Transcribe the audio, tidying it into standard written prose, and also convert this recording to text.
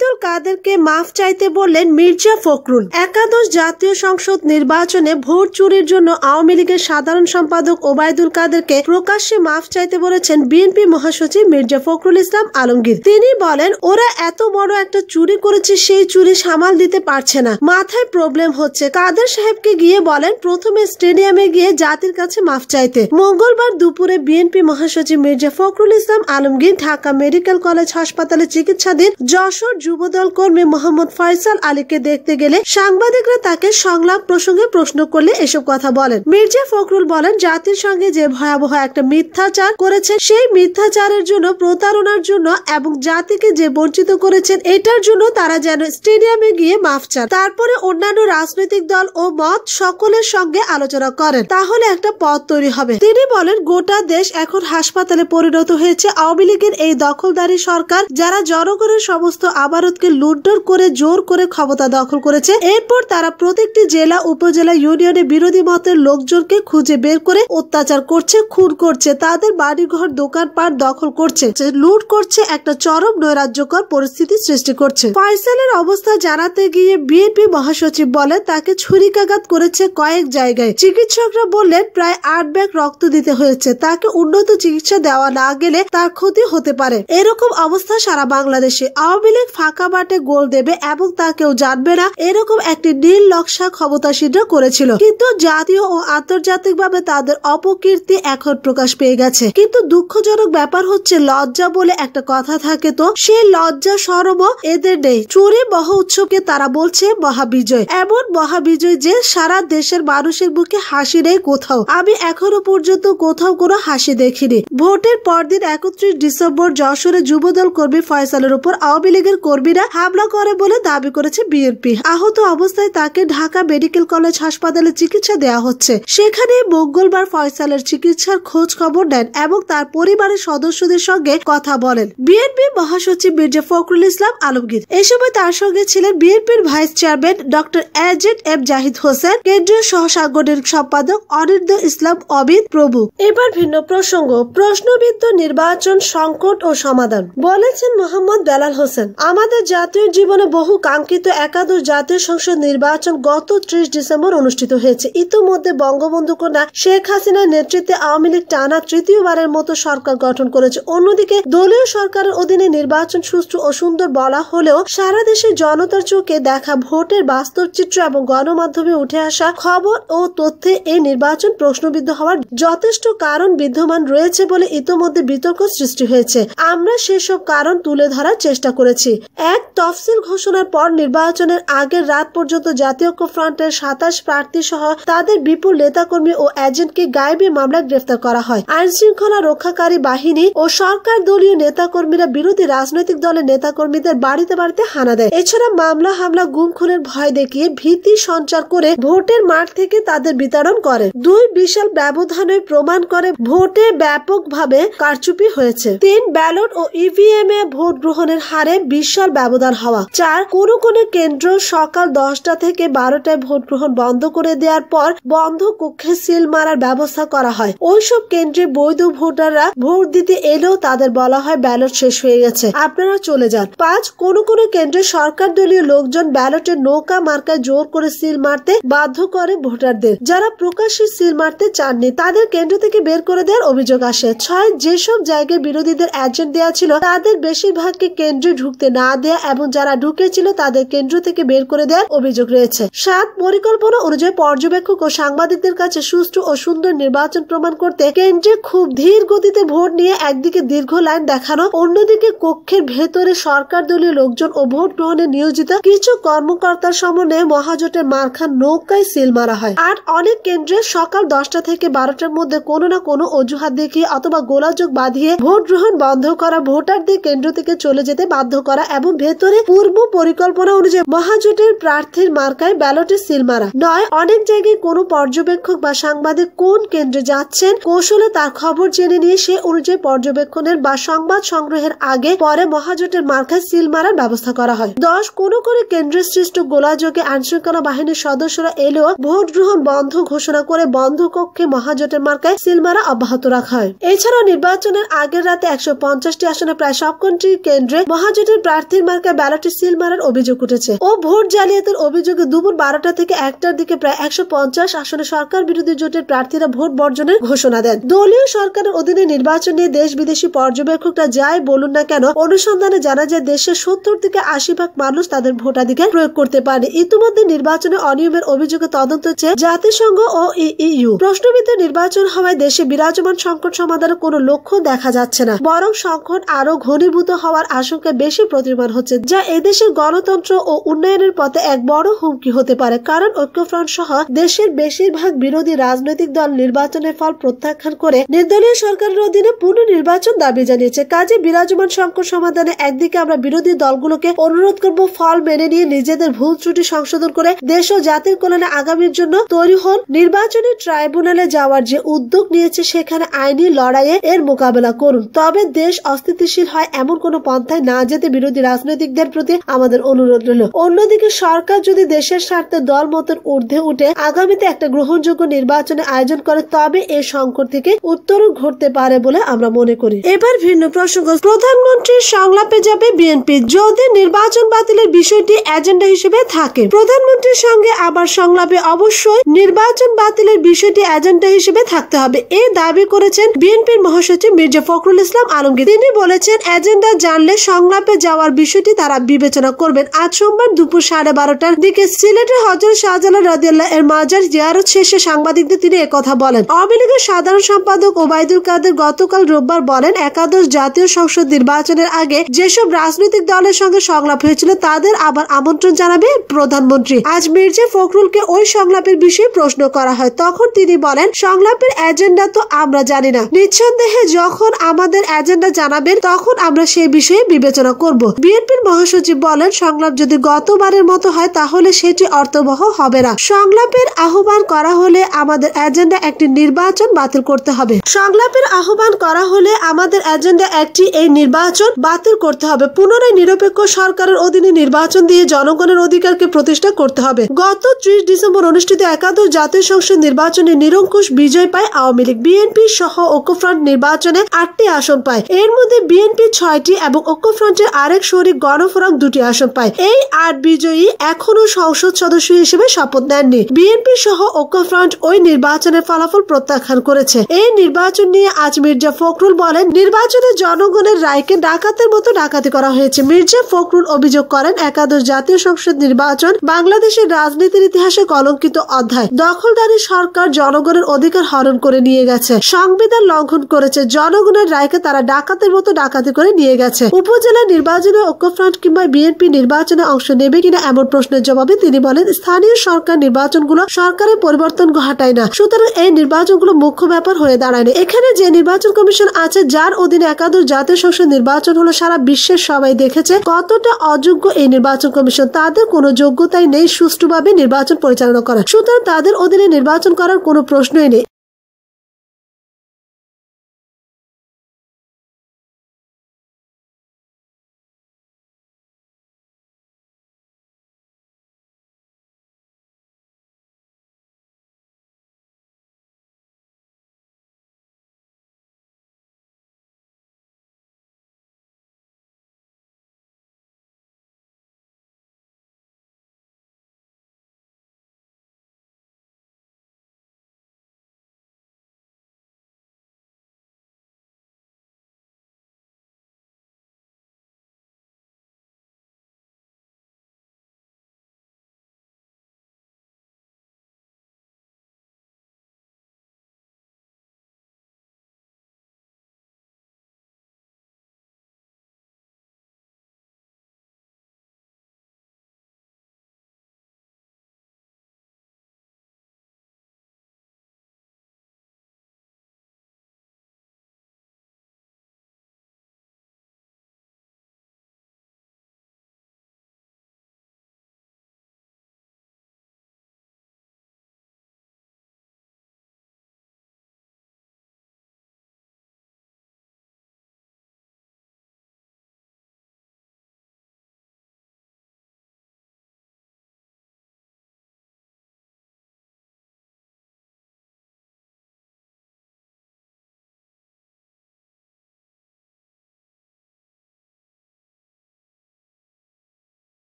ওবায়দুল কাদেরকে মাফ চাইতে বললেন মির্জা ফখরুল। একাদশ জাতীয় সংসদ নির্বাচনে ভোট চুরির জন্য আওয়ামী লীগের সাধারণ সম্পাদক ওবায়দুল কাদেরকে প্রকাশ্যে মাফ চাইতে বলেছেন বিএনপি মহাসচিব মির্জা ফখরুল ইসলাম আলমগীর। তিনি বলেন, ওরা এত বড় একটা চুরি করেছে, সেই চুরি সামাল দিতে পারছে না, মাথায় প্রবলেম হচ্ছে। কাদের সাহেবকে গিয়ে বলেন প্রথমে স্টেডিয়ামে গিয়ে জাতির কাছে মাফ চাইতে। মঙ্গলবার দুপুরে বিএনপি মহাসচিব মির্জা ফখরুল ইসলাম আলমগীর ঢাকা মেডিকেল কলেজ হাসপাতালে চিকিৎসাধীন যশোর যুবদল কর্মী মোহাম্মদ ফয়সাল আলীকে দেখতে গেলে সাংবাদিকরা তাকে সংলাপ প্রসঙ্গে প্রশ্ন করলে এসব কথা বলেন। মির্জা ফখরুল বলেন, জাতির সঙ্গে যে ভয়াবহ একটা মিথ্যাচার করেছেন, সেই মিথ্যাচারের জন্য, প্রতারণার জন্য এবং জাতিকে যে বঞ্চিত করেছেন, এটার জন্য তারা যেন স্টেডিয়ামে গিয়ে মাফ চান, তারপরে অন্যান্য রাজনৈতিক দল ও মত সকলের সঙ্গে আলোচনা করেন, তাহলে একটা পথ তৈরি হবে। তিনি বলেন, গোটা দেশ এখন হাসপাতালে পরিণত হয়েছে। আওয়ামী লীগের এই দখলদারি সরকার, যারা জনগণের সমস্ত আবারতকে লুটডর করে জোর করে ক্ষমতা দখল করেছে, এরপর তারা প্রত্যেকটি জেলা, উপজেলা, ইউনিয়নে বিরোধী মতের লোকজনকে খুঁজে বের করে অত্যাচার করছে, খুন করছে, তাদের বাড়িঘর, দোকানপাট দখল করছে, লুট করছে, একটা চরম নৈরাজ্যকর পরিস্থিতি সৃষ্টি করছে। ফয়সালের অবস্থা জানাতে গিয়ে বিএনপি মহাসচিব বলেন, তাকে ছুরিকাঘাত করেছে কয়েক জায়গায়। চিকিৎসকরা বললেন প্রায় 8 ব্যাগ রক্ত দিতে হয়েছে। তাকে উন্নত চিকিৎসা দেওয়া না গেলে তার ক্ষতি হতে পারে। এরকম অবস্থা সারা বাংলাদেশে। আওয়ামী লীগ ফাঁকা বাটে গোল দেবে এবং তা কেউ জানবে না, এরকম একটি নীল নকশা ক্ষমতাসীনরা করেছিল। কিন্তু জাতীয় ও আন্তর্জাতিকভাবে তাদের অপকীর্তি এখন প্রকাশ পেয়ে গেছে। কিন্তু দুঃখজনক ব্যাপার হচ্ছে, লজ্জা বলে একটা কথা থাকে, তো সেই লজ্জা শরমও এদের নেই। চুরি মহা উৎসবকে তারা বলছে মহাবিজয়। এমন মহাবিজয় যে সারা দেশের মানুষের মুখে হাসি নেই কোথাও। আমি এখনো পর্যন্ত কোথাও কোনো হাসি দেখিনি। ভোটের পরদিন 31 ডিসেম্বর যশোরে যুবদল কর্মী ফয়সালের উপর আওয়ামী লীগের কর্মীরা হামলা করে বলে দাবি করেছে বিএনপি। আহত অবস্থায় তাকে ঢাকা মেডিকেল কলেজ হাসপাতালে চিকিৎসা দেওয়া হচ্ছে। সেখানে মঙ্গলবার ফয়সালের চিকিৎসার খোঁজ খবর নেন এবং তার পরিবারের সদস্যদের সঙ্গে কথা বলেন বিএনপি মহাসচিব মির্জা ফখরুল ইসলাম আলমগীর। এ সময় তার সঙ্গে ছিলেন বিএনপির vice chairman doctor A Z M Zahid Hossain, কেন্দ্রীয় সহসাংগঠনিক সম্পাদক অনিন্দ্য ইসলাম অবিদ প্রভু। এবার ভিন্ন প্রসঙ্গ, প্রশ্নবিদ্ধ নির্বাচন সংকট ও সমাধান। বলেছেন মোহাম্মদ বেলাল হোসেন, আমাদের জাতীয় জীবনে বহু কাঙ্ক্ষিত একাদশ জাতীয় সংসদ নির্বাচন গত 30 ডিসেম্বর অনুষ্ঠিত হয়েছে। ইতোমধ্যে বঙ্গবন্ধু কন্যা শেখ হাসিনার নেতৃত্বে আওয়ামী লীগ টানা তৃতীয়বারের মতো সরকার গঠন করেছে। অন্যদিকে দলীয় সরকারের অধীনে নির্বাচন সুষ্ঠু ও সুন্দর বলা হলেও সারা দেশের জনতার চোখে দেখা ভোটের বাস্তব চিত্র এবং গণমাধ্যমে উঠে আসা খবর ও তথ্যে এই নির্বাচন প্রশ্নবিদ্ধ হওয়ার যথেষ্ট কারণ বিদ্যমান রয়েছে বলে ইতোমধ্যে বিতর্ক সৃষ্টি হয়েছে। আমরা সেসব কারণ তুলে ধরার চেষ্টা করেছি। এক, তফসিল ঘোষণার পর নির্বাচনের আগের রাত পর্যন্ত জাতীয় ঐক্য ফ্রন্টের 27 প্রার্থী সহ তাদের বিপুল নেতাকর্মী ও এজেন্টকে গায়েবী মামলায় গ্রেফতার করা হয়। আইন শৃঙ্খলা রক্ষাকারী বাহিনী ও সরকার দলীয় নেতাকর্মীরা বিরোধী রাজনৈতিক দলের নেতাকর্মীদের বাড়িতে বাড়িতে হানা দেয়। এছাড়া মামলা, হামলা, গুম খুনের ভয় দেখিয়ে ভীতি সঞ্চার করে ভোটের মাঠ থেকে তাদের বিতাড়ন করে। 2, বিশাল ব্যবধানে প্রমাণ করে ভোটে ব্যাপকভাবে কারচুপি হয়েছে। 3, ব্যালট ও ইভিএম এ ভোট গ্রহণের হারে বিশাল ব্যবধান হওয়া। 4, কোন কোন কেন্দ্র সকাল 10টা থেকে 12টায় ভোট গ্রহণ বন্ধ করে দেওয়ার পর বন্ধ কক্ষে সিল মারার ব্যবস্থা করা হয়। ওইসব কেন্দ্রে বৈধ ভোটাররা ভোট দিতে এলেও তাদের বলা হয় ব্যালট শেষ হয়ে গেছে, আপনারা চলে যান। 5, কোন কোন কেন্দ্রে সরকার দলীয় লোকজন ব্যালটের নৌকা মার্কায় জোর করে সিল মারতে বাধ্য করে ভোটারদের। যারা প্রকাশ্যে সিল মারতে চাননি তাদের কেন্দ্র থেকে বের করে দেওয়ার অভিযোগ আসে। 6, যেসব জায়গায় বিরোধীদের এজেন্ট দেওয়া ছিল তাদের বেশিরভাগকে কেন্দ্রে ঢুকতে না দেয়া এবং যারা ঢুকেছিল তাদের কেন্দ্র থেকে বের করে দেওয়ার অভিযোগ রয়েছে। 7, পরিকল্পনা অনুযায়ী পর্যবেক্ষক ও সাংবাদিকদের কাছে সুষ্ঠু ও সুন্দর নির্বাচন প্রমাণ করতে কেন্দ্রে খুব ধীর গতিতে ভোট নিয়ে একদিকে দীর্ঘ লাইন দেখানো, অন্যদিকে কক্ষের ভেতরে সরকার দলীয় লোকজন ও ভোট গ্রহণে নিয়োজিত কিছু কর্মকর্তার সমন্বয়ে মহাজোটের মার্খান নৌকায় সিল মারা হয়। 8, অনেক কেন্দ্রে সকাল 10টা থেকে 12টার মধ্যে কোনো না কোনো অজুহাত দেখিয়ে অথবা গোলাযোগ বাঁধিয়ে ভোট গ্রহণ বন্ধ করা, ভোটারদের কেন্দ্র থেকে চলে যেতে বাধ্য করা এবং ভেতরে পূর্ব পরিকল্পনা অনুযায়ী মহাজোটের প্রার্থীর মার্কায় ব্যালটে সিল মারা। 9, অনেক জায়গায় কোনো পর্যবেক্ষক বা সাংবাদিক কোন কেন্দ্রে যাচ্ছেন কৌশলে তার খবর জেনে নিয়ে সে অনুযায়ী পর্যবেক্ষণের বা সংবাদ সংগ্রহের আগে পরে মহাজোটের মার্কায় সিল মারার ব্যবস্থা করা হয়। 10, কোন কোন কেন্দ্রে সৃষ্ট গোলাযোগে আইনশৃঙ্খলা বাহিনীর সদস্যরা এলেও ভোট গ্রহণ বন্ধ ঘোষণা করে বন্ধ কক্ষে মহাজোটের মার্কায় সিল মারা অব্যাহত রাখা হয়। এছাড়াও নির্বাচনের আগের রাতে 150টি আসনে প্রায় সবকটি কেন্দ্রে মহাজোটের প্রার্থী প্রার্থীর মার্কায় ব্যালটে সিল মারার অভিযোগ উঠেছে ও ভোট জালিয়াতির অভিযোগে দুপুর 12টা থেকে 1টার দিকে প্রায় 150 আসনে সরকার বিরোধী জোটের প্রার্থীরা ভোট বর্জনের ঘোষণা দেন। দলীয় সরকারের অধীনে নির্বাচন নিয়ে দেশ বিদেশি পর্যবেক্ষকরা যাই বলুন না কেন, অনুসন্ধানে জানা যায় দেশের 70 থেকে 80% মানুষ তাদের ভোটাধিকার প্রয়োগ করতে পারে। ইতিমধ্যে নির্বাচনে অনিয়মের অভিযোগে তদন্ত চেয়ে জাতিসংঘ ও ইইউ। প্রশ্নবিদ্ধ নির্বাচন হওয়ায় দেশে বিরাজমান সংকট সমাধানের কোনো লক্ষ্য দেখা যাচ্ছে না, বরং সংকট আরো ঘনীভূত হওয়ার আশঙ্কা বেশি প্রতীয়মান হচ্ছে, যা এদেশের গণতন্ত্র ও উন্নয়নের পথে এক বড় হুমকি হতে পারে। কারণ ঐক্যফ্রন্ট সহ দেশের বেশিরভাগ বিরোধী রাজনৈতিক দল নির্বাচনের ফল প্রত্যাখ্যান করে নির্দলীয় সরকারের অধীনে পুনর্নির্বাচন দাবি জানিয়েছে। কাজে বিরাজমান সংকট সমাধানে একদিকে আমরা বিরোধী দলগুলোকে অনুরোধ করব ফল মেনে নিয়ে নিজেদের ভুল ত্রুটি সংশোধন করে দেশ ও জাতির কল্যাণে আগামীর জন্য তৈরি হন। নির্বাচনী ট্রাইব্যুনালে যাওয়ার যে উদ্যোগ নিয়েছে সেখানে আইনি লড়াইয়ে এর মোকাবেলা করুন, তবে দেশ অস্থিতিশীল হয় এমন কোন পন্থায় না যেতে বিরোধী রাজনৈতিকদের প্রতি আমাদের অনুরোধ রইল। অন্যদিকে সরকার যদি দেশের স্বার্থে দল মতের ঊর্ধ্বে উঠে আগামীতে একটা গ্রহণযোগ্য নির্বাচনের আয়োজন করে, তবে এই সংকট থেকে উত্তরণ ঘটতে পারে বলে আমরা মনে করি। এবার ভিন্ন প্রসঙ্গ, প্রধানমন্ত্রীর সংলাপে যাবে বিএনপি যদি নির্বাচন বাতিলের বিষয়টি এজেন্ডা হিসেবে থাকে। প্রধানমন্ত্রীর সঙ্গে আবার সংলাপে অবশ্যই নির্বাচন বাতিলের বিষয়টি এজেন্ডা হিসেবে থাকতে হবে, এই দাবি করেছেন বিএনপির মহাসচিব মির্জা ফখরুল ইসলাম আলমগীর। তিনি বলেছেন, এজেন্ডা জানলে সংলাপে যাওয়ার বিষয়টি তারা বিবেচনা করবেন। আজ সোমবার দুপুর 12:30টার দিকে সিলেটের হযরত শাহজালাল রাদিয়াল্লাহু এর মাজার জিয়ারত শেষে সাংবাদিকদের তিনি একথা বলেন। আওয়ামী লীগের সাধারণ সম্পাদক ওবায়দুল কাদের গতকাল রোববার বলেন, একাদশ জাতীয় সংসদ নির্বাচনের আগে যেসব রাজনৈতিক দলের সঙ্গে সংলাপ হয়েছিল তাদের আবার আমন্ত্রণ জানাবে প্রধানমন্ত্রী। আজ মির্জা ফখরুলকে ওই সংলাপের বিষয়ে প্রশ্ন করা হয়, তখন তিনি বলেন, সংলাপের এজেন্ডা তো আমরা জানি না, নিঃসন্দেহে যখন আমাদের এজেন্ডা জানাবেন তখন আমরা সেই বিষয়ে বিবেচনা করব। বিএনপির মহাসচিব বলেন, সংলাপ যদি গতবারের মতো হয় তাহলে সেটি অর্থবহ হবে না। সংলাপের আহ্বান করা হলে আমাদের এজেন্ডা একটি নির্বাচন বাতিল করতে হবে। সংলাপের আহ্বান করা হলে আমাদের এজেন্ডা একটি এই নির্বাচন বাতিল করতে হবে। পুনরায় নিরপেক্ষ সরকারের অধীনে নির্বাচন দিয়ে জনগণের অধিকারকে প্রতিষ্ঠা করতে হবে। গত 30 ডিসেম্বর অনুষ্ঠিত একাদশ জাতীয় সংসদ নির্বাচনে নিরঙ্কুশ বিজয় পায় আওয়ামী লীগ। বিএনপি সহ ঐক্যফ্রন্ট নির্বাচনে 8টি আসন পায়, এর মধ্যে বিএনপি 6টি এবং ঐক্যফ্রন্টের আরেক শরিক গণফোরাম 2টি আসন পায়। এই 8 বিজয়ী এখনো সংসদ সদস্য হিসেবে শপথ নেননি। বিএনপি সহ ঐক্যফ্রন্ট ওই নির্বাচনের ফলাফল প্রত্যাখ্যান করেছে। এই নির্বাচন নিয়ে আজ মির্জা ফখরুল বলেন, নির্বাচনে জনগণের রায়কে ডাকাতের মতো ডাকাতি করা হয়েছে। মির্জা ফখরুল অভিযোগ করেন, একাদশ জাতীয় সংসদ নির্বাচন বাংলাদেশের রাজনীতির ইতিহাসে কলঙ্কিত অধ্যায়। দখলদারি সরকার জনগণের অধিকার হরণ করে নিয়ে গেছে, সংবিধান লঙ্ঘন করেছে, জনগণের রায়কে তারা ডাকাতের মতো ডাকাতি করে নিয়ে গেছে। উপজেলা নির্বাচনে ঐক্যফ্রন্ট কিংবা বিএনপি নির্বাচনে অংশ নেবে কিনা এমন প্রশ্নের জবাবে তিনি বলেন, স্থানীয় সরকার নির্বাচনগুলো সরকারের পরিবর্তন ঘটায় না, সুতরাং এই নির্বাচনগুলো মুখ্য ব্যাপার হয়ে দাঁড়ায়নি। এখানে যে নির্বাচন কমিশন আছে যার অধীনে একাদশ জাতীয় সংসদ নির্বাচন হলো, সারা বিশ্বের সবাই দেখেছে কতটা অযোগ্য এই নির্বাচন কমিশন। তাদের কোনো যোগ্যতাই নেই সুষ্ঠুভাবে নির্বাচন পরিচালনা করার, সুতরাং তাদের অধীনে নির্বাচন করার কোনো প্রশ্নই নেই।